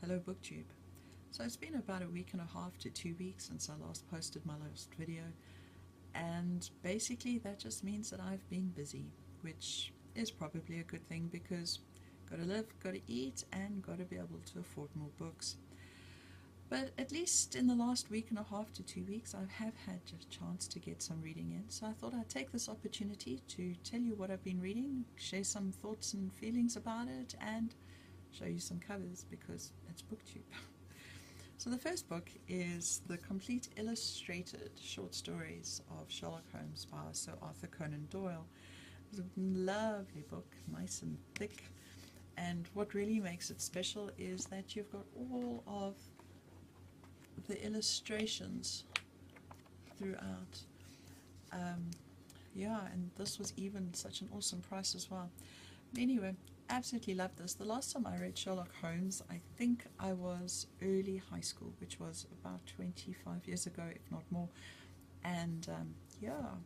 Hello BookTube. So it's been about a week and a half to 2 weeks since I last posted my last video, and basically that just means that I've been busy, which is probably a good thing because gotta live, gotta eat, and gotta be able to afford more books. But at least in the last week and a half to 2 weeks I have had a chance to get some reading in, so I thought I'd take this opportunity to tell you what I've been reading, share some thoughts and feelings about it, and show you some covers because it's BookTube. So the first book is the complete illustrated short stories of Sherlock Holmes by Sir Arthur Conan Doyle. It's a lovely book, nice and thick, and what really makes it special is that you've got all of the illustrations throughout. Yeah, and this was even such an awesome price as well. Anyway, absolutely love this. The last time I read Sherlock Holmes, I think I was early high school, which was about 25 years ago, if not more. And yeah,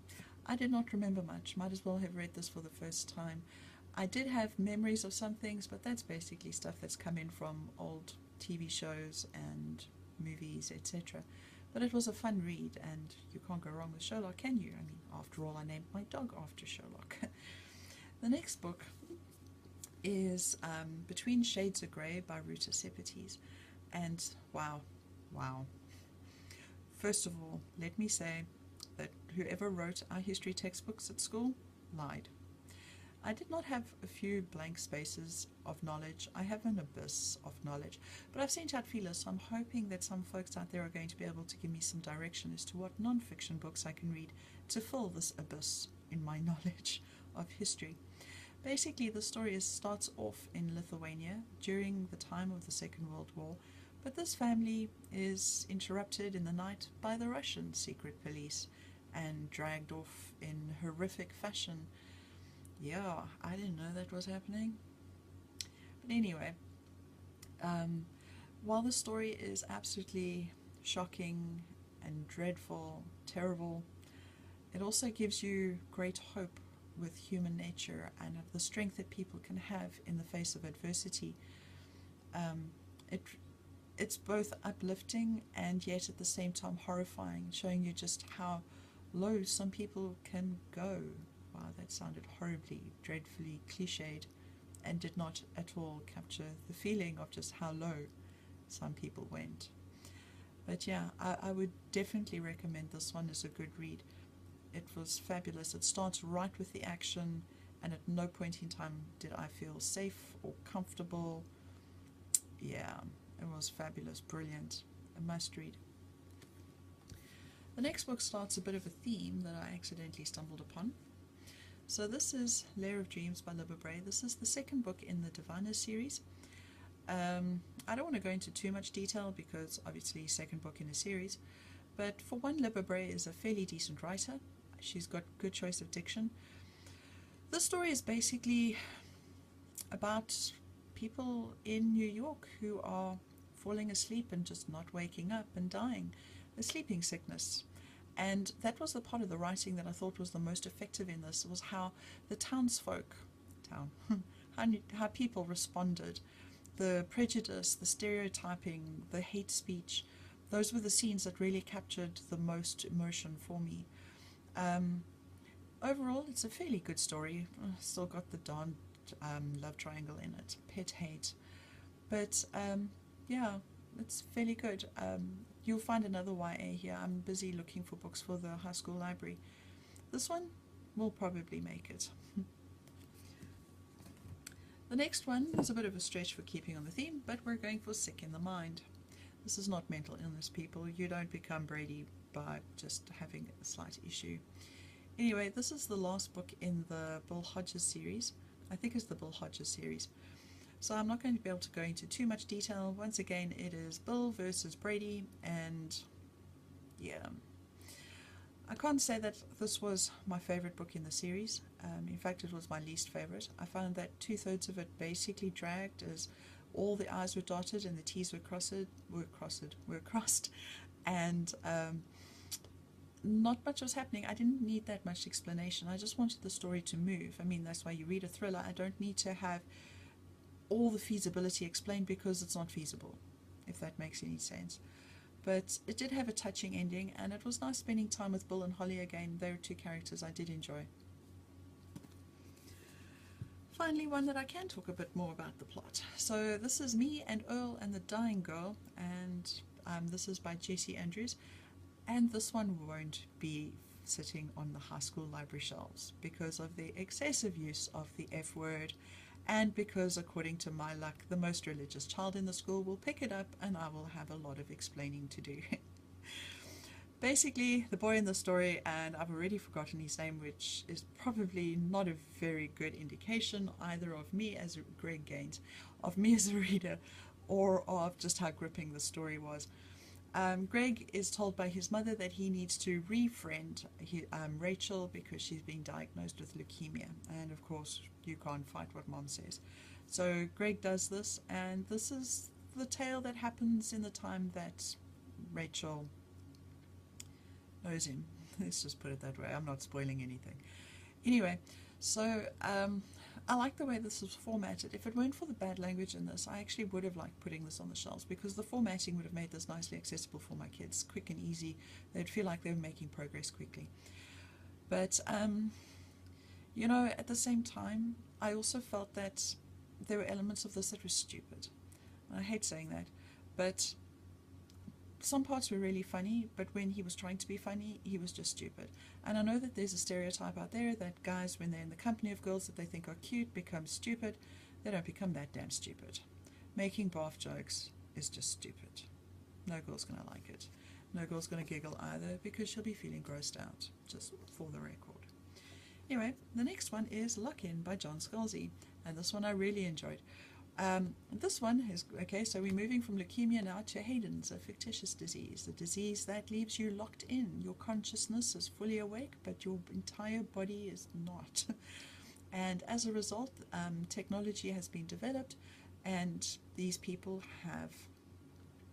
I did not remember much. Might as well have read this for the first time. I did have memories of some things, but that's basically stuff that's come in from old TV shows and movies, etc. But it was a fun read, and you can't go wrong with Sherlock, can you? I mean, after all, I named my dog after Sherlock. The next book is Between Shades of Grey by Ruta Sepetys, and wow. First of all, let me say that whoever wrote our history textbooks at school lied. I did not have a few blank spaces of knowledge. I have an abyss of knowledge, but I've sent out feelers, so I'm hoping that some folks out there are going to be able to give me some direction as to what non-fiction books I can read to fill this abyss in my knowledge of history. Basically, the story starts off in Lithuania during the time of the Second World War, but this family is interrupted in the night by the Russian secret police and dragged off in horrific fashion. Yeah, I didn't know that was happening. But anyway, while the story is absolutely shocking and dreadful, terrible, it also gives you great hope with human nature and of the strength that people can have in the face of adversity. It's both uplifting and yet at the same time horrifying, showing you just how low some people can go. Wow, that sounded horribly, dreadfully cliched and did not at all capture the feeling of just how low some people went. But yeah, I would definitely recommend this one as a good read. It was fabulous. It starts right with the action, and at no point in time did I feel safe or comfortable. Yeah, it was fabulous, brilliant, a must read. The next book starts a bit of a theme that I accidentally stumbled upon. So this is Lair of Dreams by Libba Bray. This is the second book in the Diviner series. I don't want to go into too much detail because obviously second book in a series, but for one, Libba Bray is a fairly decent writer. She's got good choice of diction. This story is basically about people in New York who are falling asleep and just not waking up and dying, a sleeping sickness. And that was the part of the writing that I thought was the most effective in this, was how the townsfolk, how people responded, the prejudice, the stereotyping, the hate speech. Those were the scenes that really captured the most emotion for me. Overall, it's a fairly good story. Still got the darn love triangle in it, pet-hate. But yeah, it's fairly good. You'll find another YA here. I'm busy looking for books for the high school library. This one will probably make it. The next one is a bit of a stretch for keeping on the theme, but we're going for Sick in the Mind. This is not mental illness, people. You don't become Brady by just having a slight issue. Anyway, this is the last book in the Bill Hodges series. I think it's the Bill Hodges series. So I'm not going to be able to go into too much detail. Once again, it is Bill versus Brady, and yeah. I can't say that this was my favorite book in the series. In fact, it was my least favorite. I found that 2/3 of it basically dragged as all the I's were dotted and the T's were crossed, and not much was happening. I didn't need that much explanation. I just wanted the story to move. I mean, that's why you read a thriller. I don't need to have all the feasibility explained because it's not feasible. if that makes any sense. But it did have a touching ending, and it was nice spending time with Bill and Holly again. They were two characters I did enjoy. Finally, one that I can talk a bit more about the plot. So this is Me and Earl and the Dying Girl, and this is by Jessie Andrews. And this one won't be sitting on the high school library shelves because of the excessive use of the F word, and because, according to my luck, the most religious child in the school will pick it up and I will have a lot of explaining to do. Basically, the boy in the story, and I've already forgotten his name, which is probably not a very good indication either of me as Greg Gaines, of me as a reader, or of just how gripping the story was. Greg is told by his mother that he needs to refriend Rachel because she's been diagnosed with leukemia, and of course you can't fight what mom says. So Greg does this, and this is the tale that happens in the time that Rachel knows him. Let's just put it that way. I'm not spoiling anything. Anyway, so I like the way this is formatted. If it weren't for the bad language in this, I actually would have liked putting this on the shelves, because the formatting would have made this nicely accessible for my kids, quick and easy. They'd feel like they were making progress quickly. But, you know, at the same time, I also felt that there were elements of this that were stupid. I hate saying that, but some parts were really funny, but when he was trying to be funny, he was just stupid. And I know that there's a stereotype out there that guys, when they're in the company of girls that they think are cute, become stupid. They don't become that damn stupid. Making bath jokes is just stupid. No girl's going to like it. No girl's going to giggle either, because she'll be feeling grossed out, just for the record. Anyway, the next one is Lock-In by John Scalzi, and this one I really enjoyed. This one is, okay, so we're moving from leukemia now to Hayden's, a fictitious disease, a disease that leaves you locked in. Your consciousness is fully awake, but your entire body is not. And as a result, technology has been developed, and these people have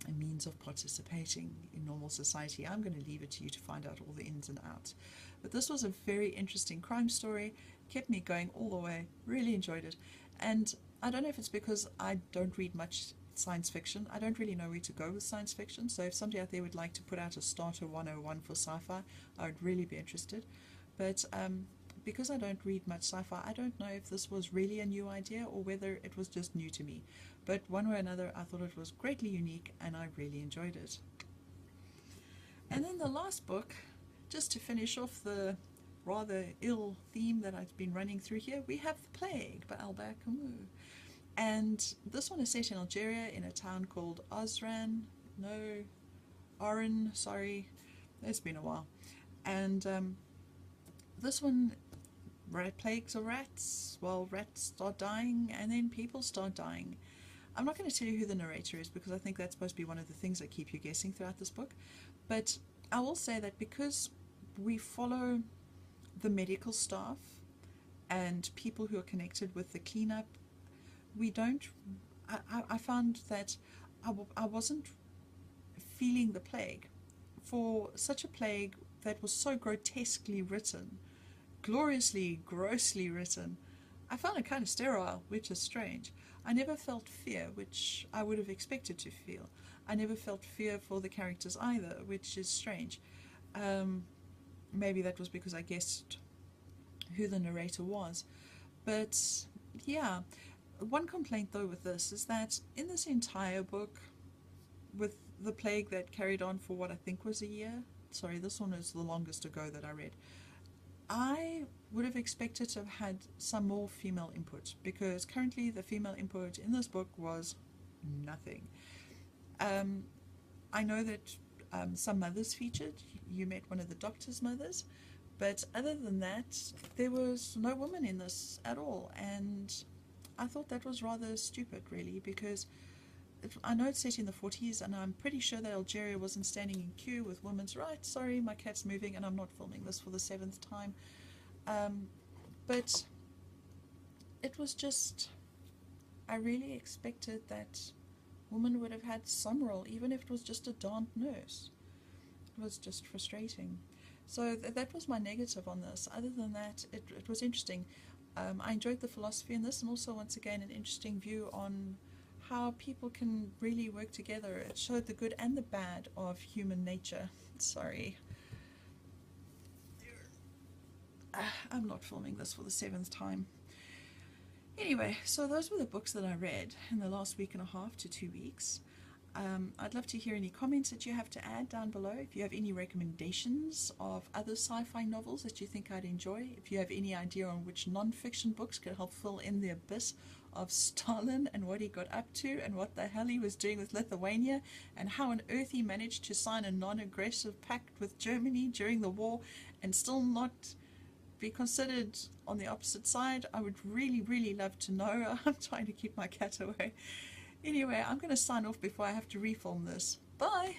a means of participating in normal society. I'm going to leave it to you to find out all the ins and outs. But this was a very interesting crime story, kept me going all the way, really enjoyed it. And I don't know if it's because I don't read much science fiction. I don't really know where to go with science fiction. So if somebody out there would like to put out a starter 101 for sci-fi, I would really be interested. But because I don't read much sci-fi, I don't know if this was really a new idea or whether it was just new to me. But one way or another, I thought it was greatly unique and I really enjoyed it. And then the last book, just to finish off the rather ill theme that I've been running through here, we have The Plague by Albert Camus. And this one is set in Algeria, in a town called Oran, sorry, it's been a while. And this one, plagues of rats. Well, rats start dying, and then people start dying. I'm not going to tell you who the narrator is, because I think that's supposed to be one of the things that keep you guessing throughout this book. But I will say that because we follow the medical staff and people who are connected with the cleanup, we don't, I found that I wasn't feeling the plague. For such a plague that was so grotesquely written, gloriously, grossly written, I found it kind of sterile, which is strange. I never felt fear, which I would have expected to feel. I never felt fear for the characters either, which is strange. Maybe that was because I guessed who the narrator was. But yeah, one complaint though with this is that in this entire book, with the plague that carried on for what I think was a year, sorry, this one is the longest ago that I read, I would have expected to have had some more female input, because currently the female input in this book was nothing. I know that some mothers featured. You met one of the doctor's mothers, but other than that, there was no woman in this at all, and I thought that was rather stupid, really, because I know it's set in the 40s, and I'm pretty sure that Algeria wasn't standing in queue with women's rights. Sorry, my cat's moving, and I'm not filming this for the 7th time. But it was just, I really expected that woman would have had some role, even if it was just a darn nurse. It was just frustrating. So that was my negative on this. Other than that, it was interesting. I enjoyed the philosophy in this, and also, once again, an interesting view on how people can really work together. It showed the good and the bad of human nature. Sorry. I'm not filming this for the 7th time. Anyway, so those were the books that I read in the last week and a half to 2 weeks. I'd love to hear any comments that you have to add down below. If you have any recommendations of other sci-fi novels that you think I'd enjoy, if you have any idea on which non-fiction books could help fill in the abyss of Stalin and what he got up to and what the hell he was doing with Lithuania and how on earth he managed to sign a non-aggressive pact with Germany during the war and still not be considered on the opposite side, I would really, really love to know. I'm trying to keep my cat away. Anyway, I'm going to sign off before I have to refilm this. Bye!